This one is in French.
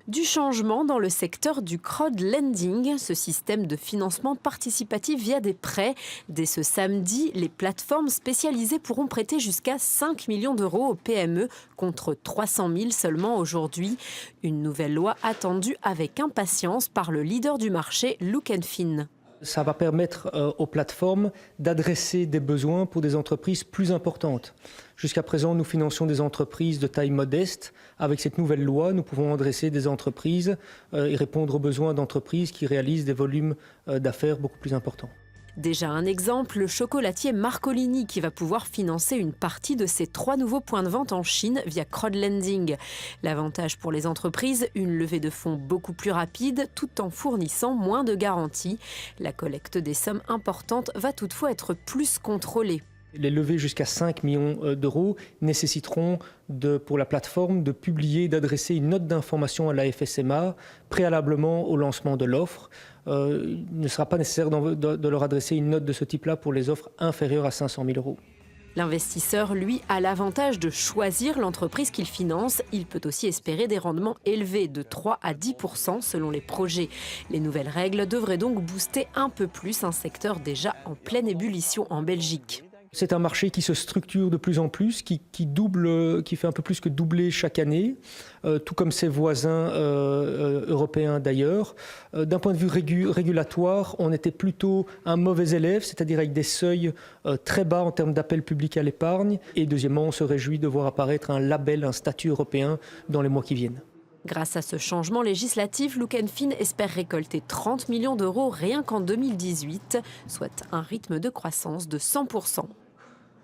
Du changement dans le secteur du crowdlending, ce système de financement participatif via des prêts. Dès ce samedi, les plateformes spécialisées pourront prêter jusqu'à 5 millions d'euros aux PME contre 300 000 seulement aujourd'hui. Une nouvelle loi attendue avec impatience par le leader du marché, Look & Fin. Ça va permettre aux plateformes d'adresser des besoins pour des entreprises plus importantes. Jusqu'à présent, nous financions des entreprises de taille modeste. Avec cette nouvelle loi, nous pouvons adresser des entreprises et répondre aux besoins d'entreprises qui réalisent des volumes d'affaires beaucoup plus importants. Déjà un exemple, le chocolatier Marcolini qui va pouvoir financer une partie de ses 3 nouveaux points de vente en Chine via crowdlending. L'avantage pour les entreprises, une levée de fonds beaucoup plus rapide tout en fournissant moins de garanties. La collecte des sommes importantes va toutefois être plus contrôlée. Les levées jusqu'à 5 millions d'euros nécessiteront pour la plateforme de publier et d'adresser une note d'information à la FSMA préalablement au lancement de l'offre. Il ne sera pas nécessaire de leur adresser une note de ce type-là pour les offres inférieures à 500 000 euros. L'investisseur, lui, a l'avantage de choisir l'entreprise qu'il finance. Il peut aussi espérer des rendements élevés de 3 à 10% selon les projets. Les nouvelles règles devraient donc booster un peu plus un secteur déjà en pleine ébullition en Belgique. C'est un marché qui se structure de plus en plus, qui fait un peu plus que doubler chaque année, tout comme ses voisins européens d'ailleurs. D'un point de vue régulatoire, on était plutôt un mauvais élève, c'est-à-dire avec des seuils très bas en termes d'appel public à l'épargne. Et deuxièmement, on se réjouit de voir apparaître un label, un statut européen dans les mois qui viennent. Grâce à ce changement législatif, Look & Fin espère récolter 30 millions d'euros rien qu'en 2018, soit un rythme de croissance de 100%.